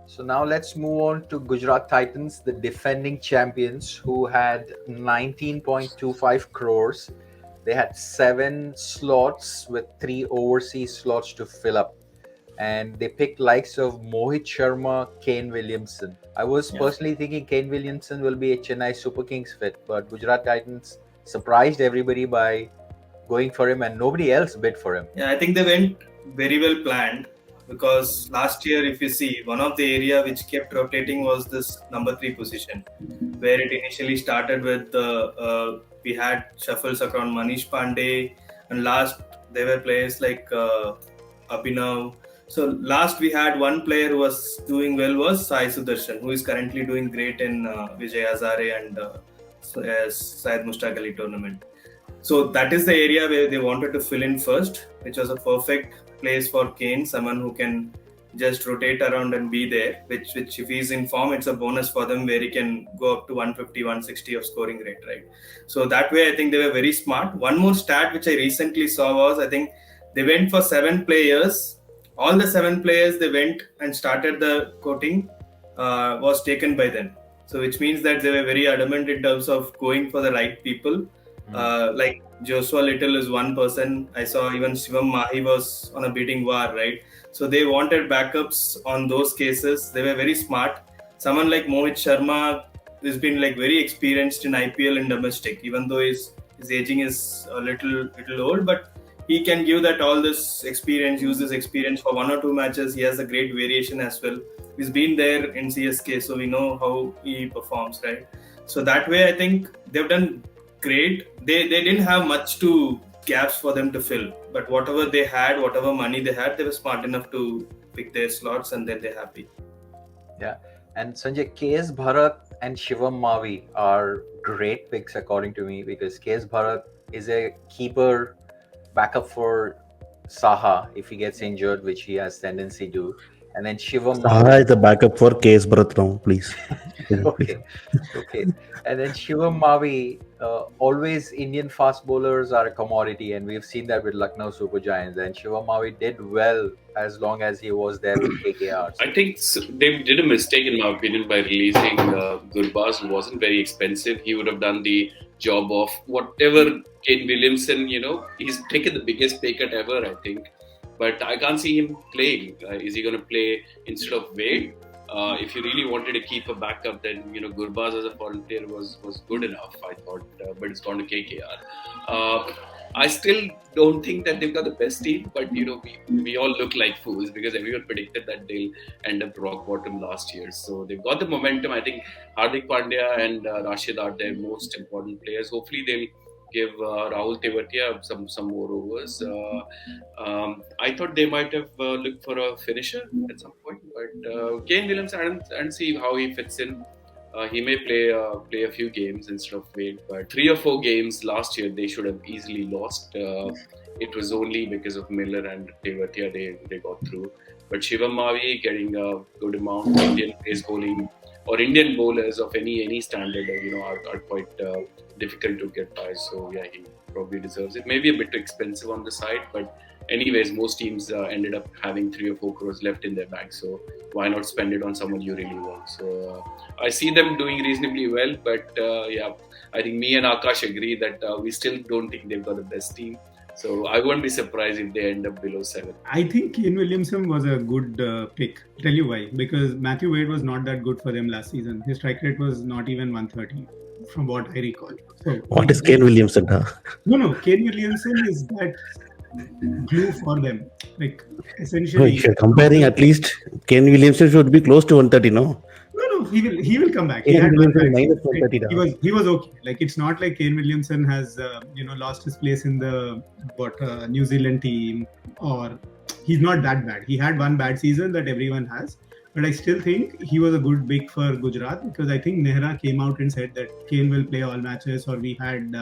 So now let's move on to Gujarat Titans, the defending champions, who had 19.25 crores. They had 7 slots with 3 overseas slots to fill up. And they picked likes of Mohit Sharma, Kane Williamson. I was Yeah. personally thinking Kane Williamson will be a Chennai Super Kings fit, but Gujarat Titans surprised everybody by going for him and nobody else bid for him. Yeah, I think they went very well planned because last year, if you see, one of the area which kept rotating was this number 3 position, where it initially started with we had shuffles around Manish Pandey, and last there were players like Abhinav. So last we had one player who was doing well was Sudharsan, who is currently doing great in Vijay and Syed Mushtaq Ali tournament. So that is the area where they wanted to fill in first, which was a perfect place for Kane, someone who can just rotate around and be there, which if he's in form, it's a bonus for them where he can go up to 150, 160 of scoring rate, right? So that way, I think they were very smart. One more stat which I recently saw was, I think they went for 7 players. All the 7 players they went and started the coating was taken by them. So which means that they were very adamant in terms of going for the right people. Like Joshua Little is one person. I saw even Shivam Mavi was on a bidding war, right? So they wanted backups on those cases. They were very smart. Someone like Mohit Sharma has been like very experienced in IPL and domestic, even though his aging is a little old, but he can give that all this experience, use this experience for 1 or 2 matches. He has a great variation as well. He's been there in CSK, so we know how he performs, right? So that way, I think they've done great. They didn't have much to gaps for them to fill, but whatever they had, whatever money they had, they were smart enough to pick their slots, and then they're happy. Yeah. And Sanjay, KS Bharat and Shivam Mavi are great picks according to me, because KS Bharat is a keeper backup for Saha if he gets injured, which he has tendency to. And then Shivam Mavi. Saha is the backup for Case Bharat now, please. Okay. Okay. And then Shivam Mavi, always Indian fast bowlers are a commodity, and we've seen that with Lucknow Super Giants. And Shivam Mavi did well as long as he was there with KKR. I think they did a mistake, in my opinion, by releasing Gurbaz, who wasn't very expensive. He would have done the job of whatever Kane Williamson, he's taken the biggest pay cut ever, I think. But I can't see him playing. Is he going to play instead of Wade? If you really wanted to keep a backup, then Gurbaz as a foreign player was good enough, I thought. But it's gone to KKR. I still don't think that they've got the best team, but we all look like fools because everyone predicted that they'll end up rock bottom last year. So they've got the momentum. I think Hardik Pandya and Rashid are their most important players. Hopefully they'll give Rahul Tewatia some more overs. I thought they might have looked for a finisher at some point, but Kane Williamson, and see how he fits in. He may play a few games instead of Wade, but 3 or 4 games last year they should have easily lost. It was only because of Miller and Tewatia they got through. But Shivam Mavi getting a good amount of Indian pace bowling or Indian bowlers of any standard, are quite difficult to get by. So yeah, he probably deserves it. Maybe a bit too expensive on the side, but anyways, most teams ended up having 3 or 4 crores left in their bag. So why not spend it on someone you really want? So I see them doing reasonably well, but yeah, I think me and Akash agree that we still don't think they've got the best team. So I won't be surprised if they end up below 7. I think Kane Williamson was a good pick. Tell you why. Because Matthew Wade was not that good for them last season. His strike rate was not even 130, from what I recall. So, what is Kane Williamson? Huh? No. Kane Williamson is that glue for them. Like, essentially... No, if you're comparing, at least Kane Williamson should be close to 130, no? No, he will come back. Kane Williamson minus 130. He was okay. Like, it's not like Kane Williamson has lost his place in the New Zealand team, or he's not that bad. He had one bad season that everyone has, but I still think he was a good pick for Gujarat, because I think Nehra came out and said that Kane will play all matches, or we had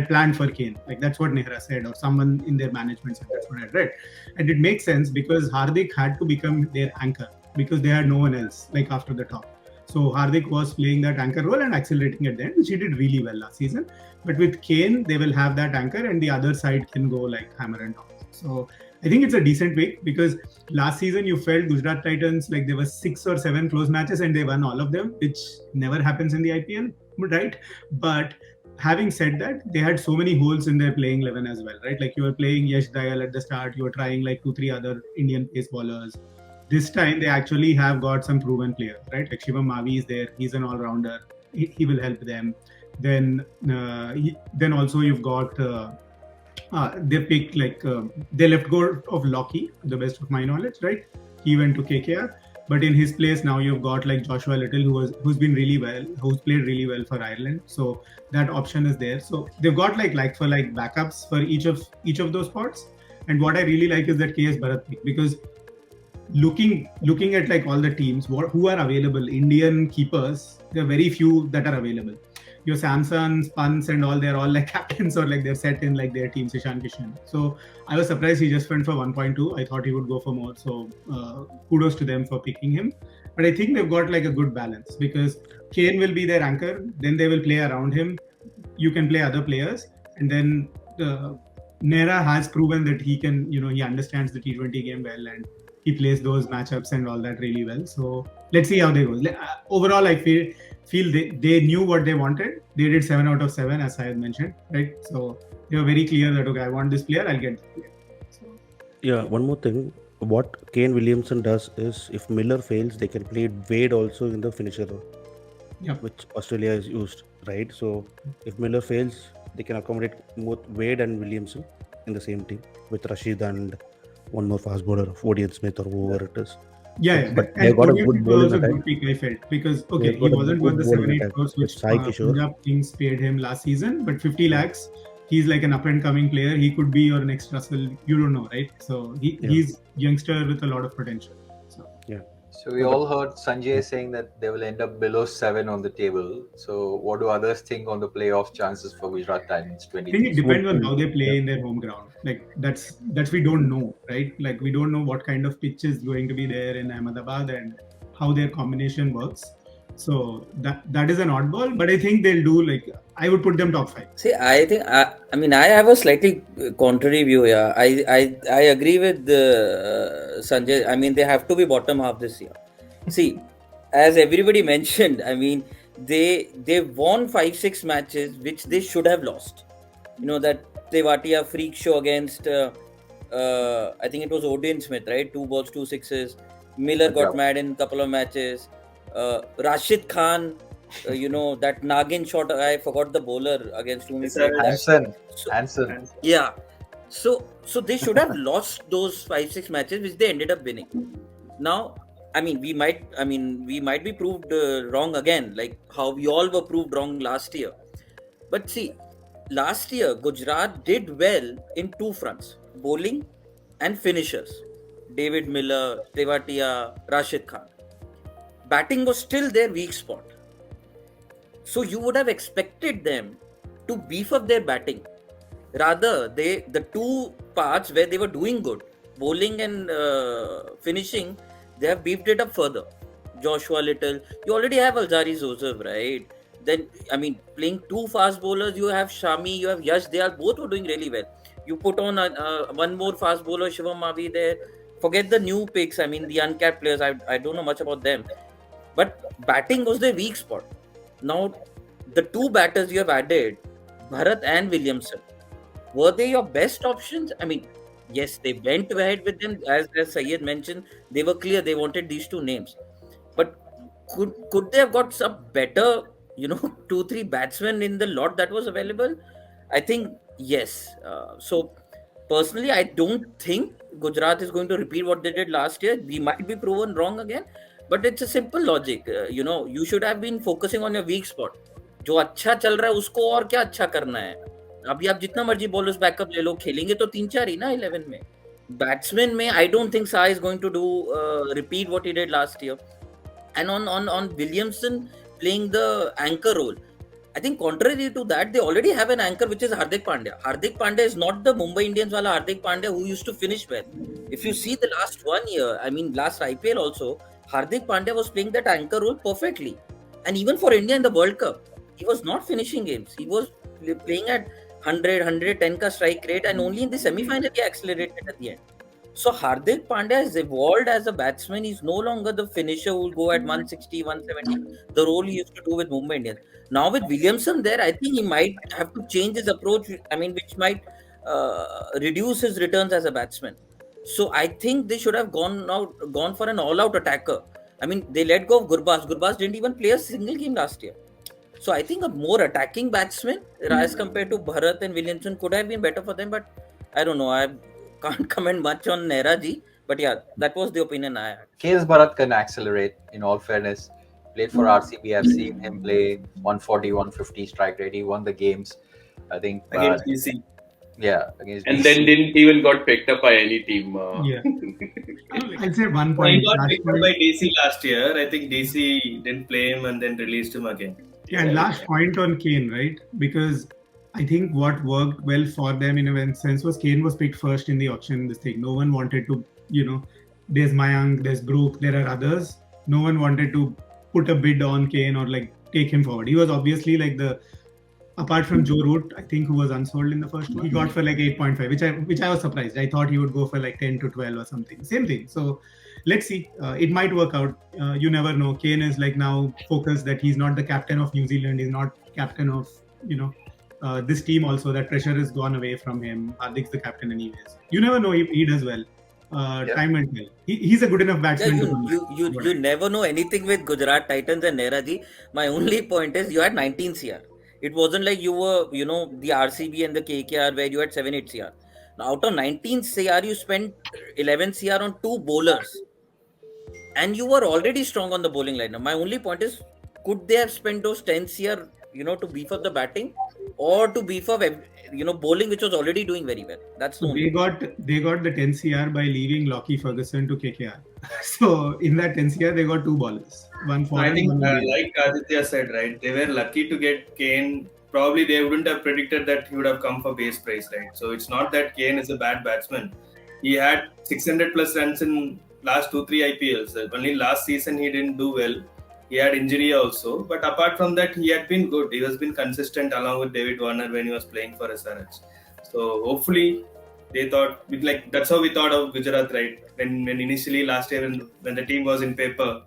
planned for Kane. Like, that's what Nehra said, or someone in their management said. That's what I read, and it makes sense because Hardik had to become their anchor, because they had no one else like after the top. So Hardik was playing that anchor role and accelerating at the end, which he did really well last season. But with Kane, they will have that anchor, and the other side can go like hammer and tongs. So I think it's a decent pick because last season you felt Gujarat Titans like there were 6 or 7 close matches and they won all of them, which never happens in the IPL, right? But having said that, they had so many holes in their playing 11 as well, right? Like you were playing Yash Dayal at the start, you were trying like 2-3 other Indian pace bowlers. This time they actually have got some proven players, right? Like Shivam Mavi is there, he's an all-rounder, he will help them. Then also you've got they picked they let go of Lockie, the best of my knowledge, right? He went to KKR, but in his place now you've got like Joshua Little, who's been really well, who's played really well for Ireland. So that option is there. So they've got like for like backups for each of those spots. And what I really like is that KS Bharat pick, because looking at like all the teams who are available, Indian keepers, there are very few that are available. Your Samsons, Punts and all, they're all like captains or like they're set in like their team, Ishan Kishan. So I was surprised he just went for 1.2. I thought he would go for more. So kudos to them for picking him. But I think they've got like a good balance because Kane will be their anchor. Then they will play around him. You can play other players. And then Nera has proven that he can, he understands the T20 game well and he plays those matchups and all that really well. So let's see how they go. Overall, I feel they knew what they wanted. They did 7 out of 7, as I had mentioned, right? So they were very clear that, okay, I want this player, I'll get this player. So, Yeah, one more thing. What Kane Williamson does is, if Miller fails, they can play Wade also in the finisher role, which Australia has used, right? So if Miller fails, they can accommodate both Wade and Williamson in the same team with Rashid and one more fast bowler, Odean Smith or whoever it is. Yeah. But they got a good bowling attack. Good pick, I felt, because he wasn't worth the 7-8 crores which Punjab Kings paid him last season, but 50 lakhs, he's like an up and coming player. He could be your next Russell. You don't know, right? So he's youngster with a lot of potential. So we all heard Sanjay saying that they will end up below 7 on the table. So what do others think on the playoff chances for Gujarat Titans 20? I think it depends on how they play in their home ground. Like that's we don't know, right? Like we don't know what kind of pitch is going to be there in Ahmedabad and how their combination works. So that is an oddball, but I think they'll do, like, I would put them top 5. See, I think I have a slightly contrary view here. I agree with Sanjay. I mean, they have to be bottom half this year. See, as everybody mentioned, I mean, they won 5-6 matches which they should have lost. That Tewatia freak show against I think it was Odean Smith, right? 2 balls, 2 sixes. Miller got mad in a couple of matches. Rashid Khan, that Nagin shot, I forgot the bowler against whom he played. Hansen. Yeah. So they should have lost those 5-6 matches which they ended up winning. Now, we might be proved wrong again, like how we all were proved wrong last year. But see, last year Gujarat did well in 2 fronts, bowling and finishers. David Miller, Tewatia, Rashid Khan. Batting was still their weak spot. So you would have expected them to beef up their batting. Rather, the 2 parts where they were doing good, bowling and finishing, they have beefed it up further. Joshua Little, you already have Alzarri Joseph, right? Then, playing 2 fast bowlers, you have Shami, you have Yash, both were doing really well. You put on one more fast bowler, Shivam Mavi there. Forget the new picks, the uncapped players, I don't know much about them. But batting was their weak spot. Now, the 2 batters you have added, Bharat and Williamson, were they your best options? Yes, they went ahead with them. As Syed mentioned, they were clear they wanted these 2 names. But could they have got some better, 2-3 batsmen in the lot that was available? I think yes. So personally, I don't think Gujarat is going to repeat what they did last year. We might be proven wrong again. But it's a simple logic. You should have been focusing on your weak spot. जो अच्छा चल रहा है उसको और क्या अच्छा करना है. अभी आप जितना मर्जी बॉलर्स बैकअप ले लो, खेलेंगे तो 3-4 ही ना 11 में. Batsmen में I don't think Saha is going to do repeat what he did last year. And on Williamson playing the anchor role, I think contrary to that, they already have an anchor which is Hardik Pandya. Hardik Pandya is not the Mumbai Indians wala Hardik Pandya who used to finish well. If you see the last 1 year, last IPL also, Hardik Pandya was playing that anchor role perfectly. And even for India in the World Cup, he was not finishing games. He was playing at 100, 110 ka strike rate, and only in the semi-final he accelerated at the end. So Hardik Pandya has evolved as a batsman. He's no longer the finisher who will go at 160, 170, the role he used to do with Mumbai Indians. Now with Williamson there, I think he might have to change his approach. I mean, which might reduce his returns as a batsman. So I think they should have gone for an all-out attacker. I mean, they let go of Gurbaz. Gurbaz didn't even play a single game last year. So I think a more attacking batsman as compared to Bharat and Williamson could have been better for them. But I don't know. I can't comment much on Nehra ji. But yeah, that was the opinion I had. KS Bharat can accelerate, in all fairness. Played for RCB. I've seen him play 140, 150 strike rate. He won the games, I think. Against DC. Yeah, against And DC. then didn't even got picked up by any team. Yeah. I'd say one He point. got last picked up point- by DC last year. I think DC didn't play him and then released him again. Yeah, and last point on Kane, right? Because I think what worked well for them in a sense was Kane was picked first in the auction. This thing, no one wanted to, there's Mayank, there's Brook, there are others. No one wanted to put a bid on Kane or like take him forward. He was obviously like apart from Joe Root, I think, who was unsold in the first one, he got for like 8.5, which I was surprised. I thought he would go for like 10 to 12 or something. Same thing. So let's see. It might work out. You never know. Kane is like now focused that he's not the captain of New Zealand. He's not captain of, this team also. That pressure has gone away from him. Hardik's the captain anyways. You never know if he does well. Time and tell. He's a good enough batsman. You never know anything with Gujarat Titans and Nehra ji. My only point is you had 19 CR. It wasn't like you were, the RCB and the KKR where you had 7-8 CR. Now, out of 19 CR, you spent 11 CR on 2 bowlers. And you were already strong on the bowling line. Now, my only point is, could they have spent those 10 CR, to beef up the batting or to beef up, bowling, which was already doing very well? That's the only. They got the 10 CR by leaving Lockie Ferguson to KKR. So in that 10 CR, they got 2 bowlers. One for. I think, like Aditya said, right, they were lucky to get Kane. Probably they wouldn't have predicted that he would have come for base price, right? So it's not that Kane is a bad batsman. He had 600 plus runs in last 2-3 IPLs. Only last season he didn't do well. He had injury also. But apart from that, he had been good. He has been consistent along with David Warner when he was playing for SRH. So hopefully they thought, that's how we thought of Gujarat, right? When initially last year when the team was in paper,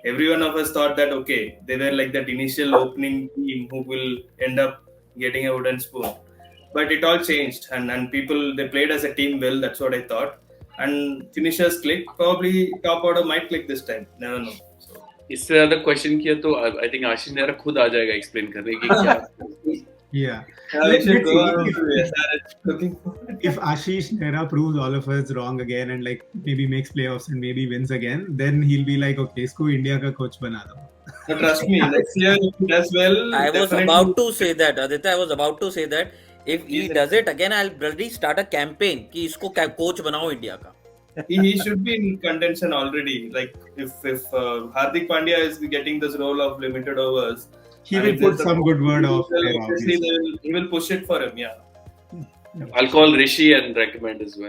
every one of us thought that, okay, they were like that initial opening team who will end up getting a wooden spoon. But it all changed and people, they played as a team well, that's what I thought. And finishers click, probably top order might click this time, never know. So. इससे ज़्यादा question किया तो I think आशीष नेहरा खुद आ जाएगा explain करने की क्या. Yeah. We should go on to SRH looking forward. If Ashish Nehra proves all of us wrong again and like maybe makes playoffs and maybe wins again, then he'll be like, okay, isko India ka coach bana do. But trust me, next year if he does well. I was about to say that, Aditya. I was about to say that if he does it again, I'll already start a campaign कि इसको coach बनाओ India का. He should be in contention already. Like if Hardik Pandya is getting this role of limited overs, he will put some good word off. He will push it for him. Yeah. I'll call Rishi and recommend as well.